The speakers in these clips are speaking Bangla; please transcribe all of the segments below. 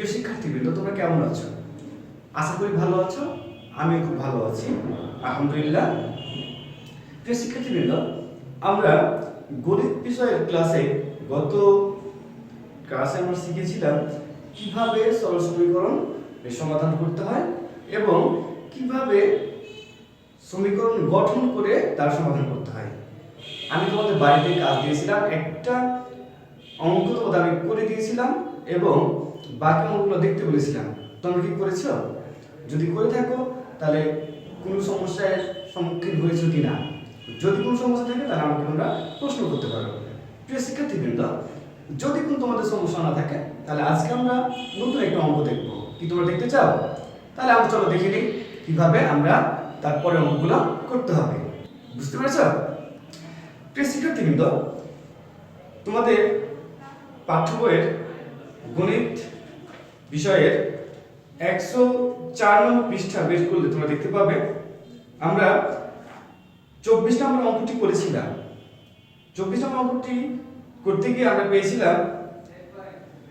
প্রিয় শিক্ষার্থীবৃন্দ, তোমরা কেমন আছো? আশা করি ভালো আছো। আমি খুব ভালো আছি, আলহামদুলিল্লাহ। প্রিয় শিক্ষার্থীবৃন্দ, আমরা গণিত বিষয়ের গত ক্লাসে আমরা শিখেছিলাম কিভাবে সরল সমীকরণ সমাধান করতে হয় এবং কিভাবে সমীকরণ গঠন করে তার সমাধান করতে হয়। আমি তোমাদের বাড়িতে কাজ দিয়েছিলাম, একটা অঙ্ক তোমাদের আমি করে দিয়েছিলাম এবং বাকি অঙ্কগুলো দেখতে বলেছিলাম। তোমরা কি করেছো? যদি করে থাকো তাহলে কোনো সমস্যার সম্মুখীন হয়েছো কিনা, যদি কোনো সমস্যা থাকে তাহলে আমাকে তোমরা প্রশ্ন করতে পারো। প্রিয় শিক্ষার্থীবৃন্দ, যদি কোনো তোমাদের সমস্যা না থাকে তাহলে আজকে আমরা নতুন একটা অঙ্ক দেখবো। কি তোমরা দেখতে চাও? তাহলে আমরা চলো দেখে নিই কিভাবে আমরা তারপরে অঙ্কগুলো করতে হবে। বুঝতে পেরেছো? প্রিয় শিক্ষার্থীবৃন্দ, তোমাদের পাঠ্য বইয়ের গণিত বিষয়ের 104 নম্বর পৃষ্ঠা বের করলে তোমরা দেখতে পাবে আমরা 24 নম্বর অঙ্কটি করেছিলাম। 24 নম্বর অঙ্কটি করতে গিয়ে আমরা পেয়েছিলাম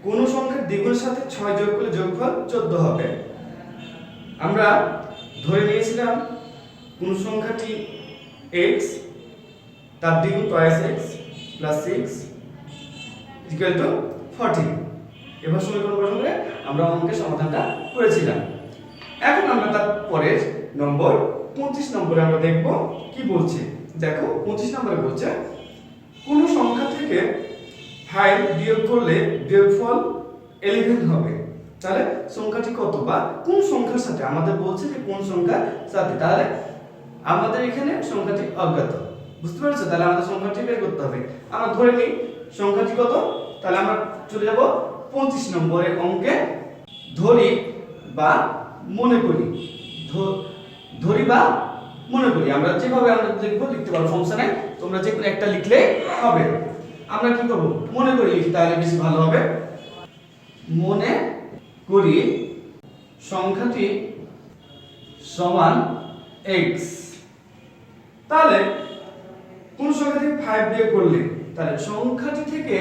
কোন সংখ্যার দ্বিগুণের সাথে 6 যোগ করলে যোগফল 14 হবে। আমরা ধরে নিয়েছিলাম কোন সংখ্যাটি x, তার দ্বিগুণ twice x plus 6 equal to 14। এবার সমীকরণ গঠন করে আমরা অঙ্কের সমাধানটা করেছিলাম। এখন আমরা তার পরের নম্বর 25 নম্বরে আমরা দেখব কি বলছে। দেখো 25 নম্বরে বলছে কোন সংখ্যা থেকে 5 বিয়োগ করলে বিয়োগফল 11 হবে। তাহলে সংখ্যাটি কত বা কোন সংখ্যার সাথে, আমাদের বলছে যে কোন সংখ্যার সাথে, তাহলে আমাদের এখানে সংখ্যাটি অজ্ঞাত। বুঝতে পারছো? তাহলে আমাদের সংখ্যাটি বের করতে হবে। আমরা ধরে নিই সংখ্যাটি কত, তাহলে আমরা চলে যাব 25 নম্বরের অঙ্কে। ধরি বা মনে করি, ধরি বা মনে করি, আমরা যেভাবে আমরা লিখবো লিখতে পারবো, সমস্যা নাই। তোমরা যে কোনো একটা লিখলে হবে। আমরা কি করব? মনে করি লিখি, তাহলে বেশি ভালো হবে। মনে করি সংখ্যাটি সমান x। তাহলে কোন সংখ্যা থেকে 5 বিয়োগ করলে, তাহলে সংখ্যাটি থেকে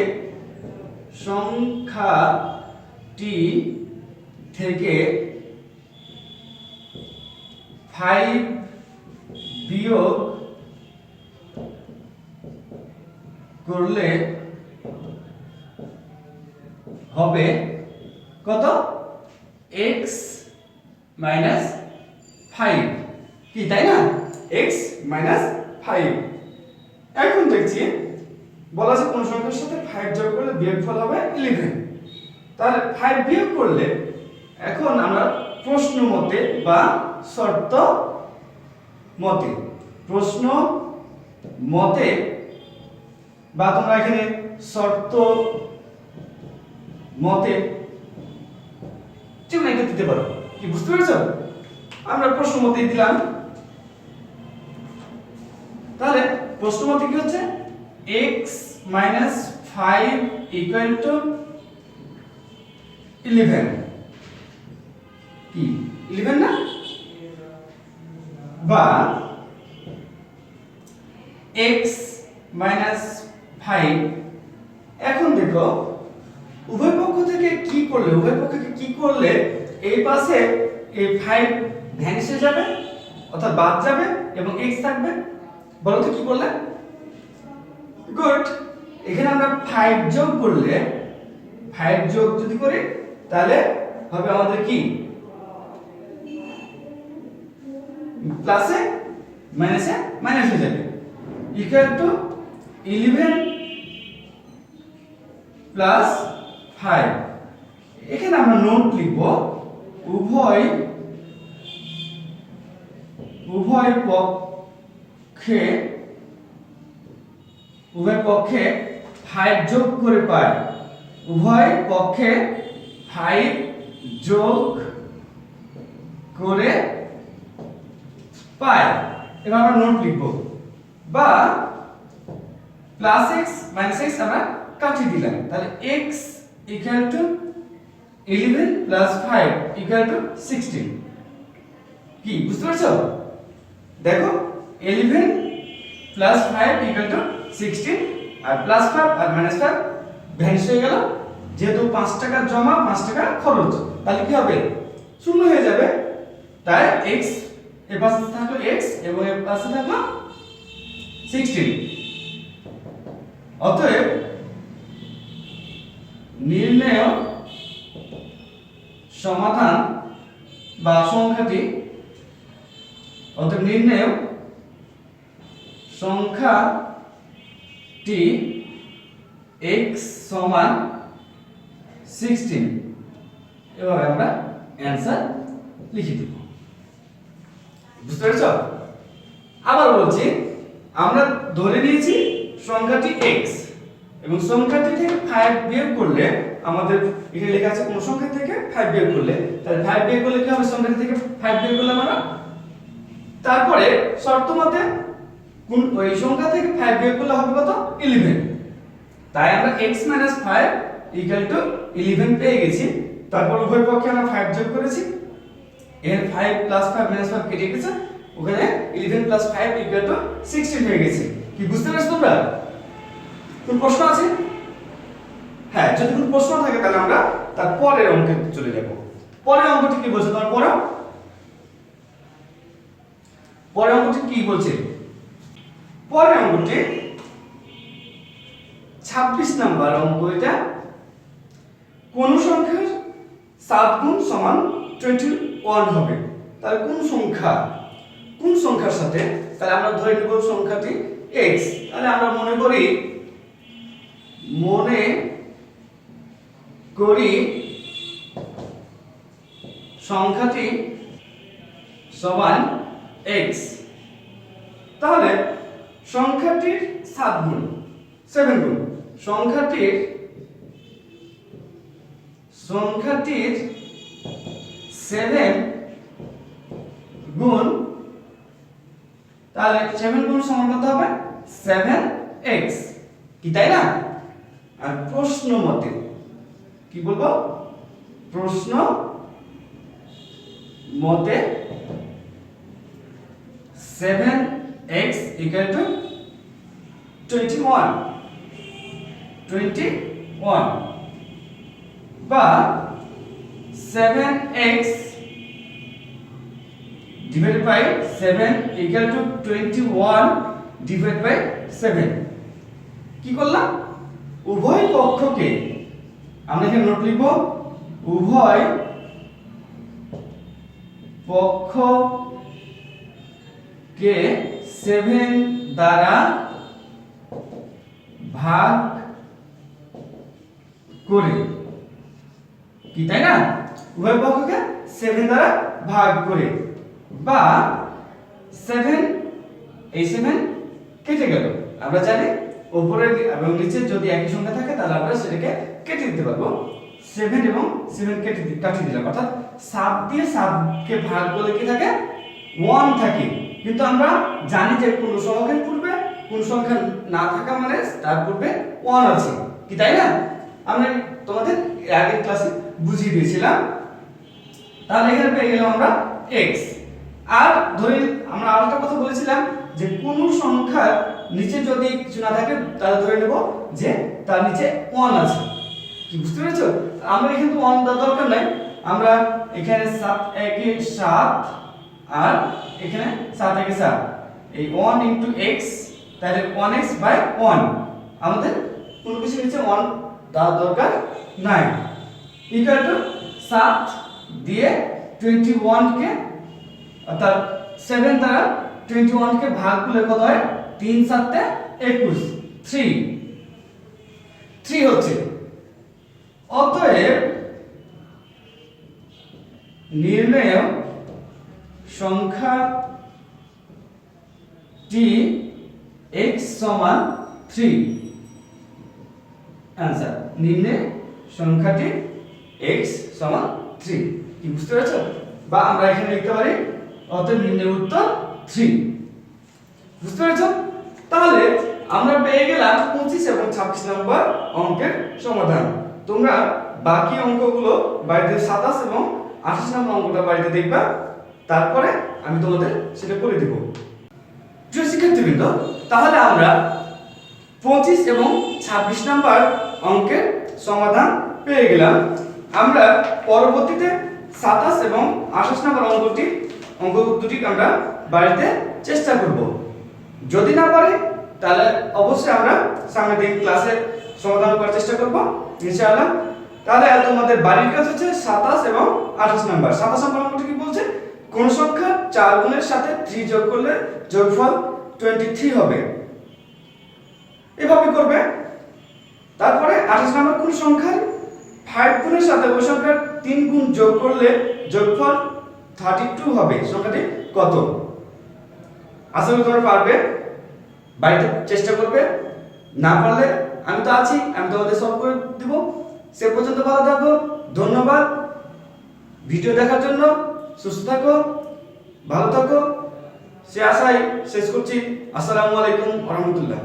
5 বিয়োগ করলে হবে কত? x minus 5, কি তাই না? x minus 5। এখন দেখছি বলা আছে কোন সংখ্যার সাথে 5 যোগ করলে বিয়োগফল হবে 11। তাহলে 5 বিয়োগ করলে এখন আমরা প্রশ্ন মতে বা শর্ত মতে, প্রশ্ন মতে বা তোমরা এখানে শর্ত মতে যেমন এটা দিতে পারো। কি বুঝতে পেরেছো? আমরা প্রশ্ন মতে দিলাম। তাহলে প্রশ্ন মতে কি হচ্ছে? x minus 5 equal to 11। কি 11 না? বা x minus 5। এখন দেখো উভয় পক্ষ থেকে কি করলে, উভয় পক্ষকে কি করলে এই পাশে এই 5 ভ্যানিশ হয়ে যাবে, অর্থাৎ বাদ যাবে এবং x থাকবে। বলো তো কি করলে? গুড। এখানে আমরা 5 যোগ করলে, 5 যোগ যদি করি তাহলে হবে আমাদের কি প্লাসে মাইনাসে মাইনাস হয়ে যাবে, ইকুয়াল টু 11 প্লাস 5। এখানে আমরা নোট লিখব উভয় পক্ষে 5 যোগ করে পাই। উভয় পক্ষে 5 যোগ করে পাই। এবার আমরা নোট লিখব বা প্লাস x মাইনাস x আমরা কাটিয়ে দিলাম। তাহলে x equal to 11 plus 5 equal to 16। কি বুঝতে পারছো? দেখো 11 প্লাস 5 ইকুয়াল টু 16, আর প্লাস 5 আর মাইনাস 5 ভ্যানিশ হয়ে গেল, যেহেতু 5 টাকা জমা 5 টাকা খরচ, তাহলে কি হবে শূন্য হয়ে যাবে। তাই x এর পাশে থাকলো x এবং এর পাশে থাকলো 16। অতএব নির্ণেয় সমাধান বা সংখ্যাটি, অতএব নির্ণেয় সংখ্যাটি x সমান 16, এভাবে আমরা অ্যান্সার লিখে দেব। বুঝতে পেরেছ? আবার বলছি, আমরা ধরে নিয়েছি সংখ্যাটি x এবং সংখ্যাটি থেকে 5 বিয়োগ করলে আমাদের এখানে লেখা আছে কোন সংখ্যা থেকে 5 বিয়োগ করলে, তাহলে 5 বিয়োগ করলে কি হবে, সংখ্যাটি থেকে 5 বিয়োগ করলে আমরা, তারপরে শর্ত মতে কোন ওই সংখ্যা থেকে 5 বিয়োগ করলে হবে কত 11। তাই আমরা x 5 11 পেয়ে গেছি। তারপর উভয় পক্ষে আমরা 5 যোগ করেছি, এর 5 + 5 - 5 কেটে গেছে, ওখানে 11 + 5 16 হয়ে গেছে। কি বুঝতে পারছো তোমরা? কোন প্রশ্ন আছে? হ্যাঁ, যদি কোনো প্রশ্ন থাকে তাহলে আমরা তার পরের অঙ্কে চলে যাব। পরের অঙ্কটি কি বলছে তোমার পড়ো? পরের অঙ্কটি কি বলছে? পরের অঙ্কটি 26 নাম্বার অঙ্ক। এটা কোন সংখ্যার 7 গুণ সমান 21 হবে। তাহলে কোন সংখ্যার সাথে, তাহলে আমরা ধরে নেব সংখ্যাটি x। তাহলে আমরা মনে করি সংখ্যাটি সমান x। তাহলে সংখ্যাটির 7 গুণ 7 গুণ সংখ্যাটির 7 গুণ, তাহলে 7 গুণ সমান কত হবে 7x, কি তাই না? আর প্রশ্ন মতে কি বলবো, প্রশ্ন মতে 7x = 21 বা 7x divided by 7 = 21 divided by 7। কি করলাম, উভয় পক্ষকে আমরা এখানে নোট লিখব, উভয় পক্ষকে 7 দ্বারা ভাগ করে, কি তাই না? উভয় পক্ষকে 7 দ্বারা ভাগ করে, বা 7 এই 7 কেটে গেল। আমরা জানি উপরে এবং নিচে যদি একই সংখ্যা থাকে তাহলে আমরা সেটাকে কেটে দিতে পারবো। 7 এবং 7 কাটিয়ে দিলাম, অর্থাৎ 7 দিয়ে 7 কে ভাগ করলে কি থাকে 1 থাকে। কিন্তু আমরা জানি যে কোন সহগের পূর্বে কোন সংখ্যা না থাকা মানে তার পূর্বে 1 আছে, কি তাই না? আমরা তোমাদের আগের ক্লাসে বুঝিয়ে দিয়েছিলাম। তাহলে এখানে পেয়ে গেলাম আমরা x। আর ধরে আমরা আরেকটা কথা বলেছিলাম যে কোন সংখ্যার নিচে যদি কিছু না থাকে তাহলে ধরে নেব যে তার নিচে 1 আছে। কি বুঝতে পেরেছো? আমরা এখানে তো 1 দেওয়ার দরকার নাই, আমরা এখানে 7 1 7 আর এখানে 7 1 7, এই 1 * x, তাহলে 1x/1, আমাদের কোনো কিছু নিচে 1 দেওয়ার দরকার নাই। = 7 দিয়ে 21 কে, অর্থাৎ 7 দ্বারা 21 কে ভাগ করলে কত হয় 3 7 21, 3 হচ্ছে। অতএব নির্ণেয় সংখ্যাটি x সমান 3। आंसर নির্ণেয় সংখ্যাটি x সমান 3। কি বুঝতে পেরেছো? বা আমরা এখানে লিখতে পারি অতএব নির্ণেয় উত্তর 3। বুঝতে পেরেছো? তাহলে আমরা পেয়ে গেলাম 25 এবং 26 নম্বর অঙ্কের সমাধান। তোমরা বাকি অঙ্কগুলো বাড়িতে 27 এবং 28 নম্বর অঙ্কটা বাড়িতে দেখবা, তারপরে আমি তোমাদের সেটা করে দেব। প্রিয় শিক্ষার্থীবৃন্দ, তাহলে আমরা 25 এবং 26 নম্বর অঙ্কের সমাধান পেয়ে গেলাম। আমরা পরবর্তীতে 27 এবং 28 নম্বর অঙ্ক দুটি আমরা বাড়িতে চেষ্টা করব। যদি না পারি তাহলে অবশ্যই আমরা সামনের দিন ক্লাসে সমাধান করার চেষ্টা করব ইনশাআল্লাহ। তাহলে তোমাদের বাড়ির কাজ হচ্ছে 27 এবং 28 নম্বর। 27 নম্বর অঙ্কটি কি বলছে? কোন সংখ্যা 4 গুণের সাথে 3 যোগ করলে যোগফল 23 হবে, এভাবে করবে। তারপরে 28 নম্বর, কোন সংখ্যার 5 গুণের সাথে ওই সংখ্যার 3 গুণ যোগ করলে যোগফল 32 হবে, সংখ্যাটি কত? আশা করি তোমরা পারবে, বাড়িতে চেষ্টা করবে। না পারলে আমি তো আছি, আমি তোমাদের সলভ করে দিব। সে পর্যন্ত ভালো থাকো, ধন্যবাদ ভিডিও দেখার জন্য। সুস্থ থাকো, ভালো থাকো, সে আশায় শেষ করছি। আসসালামু আলাইকুম ওয়া রাহমাতুল্লাহ।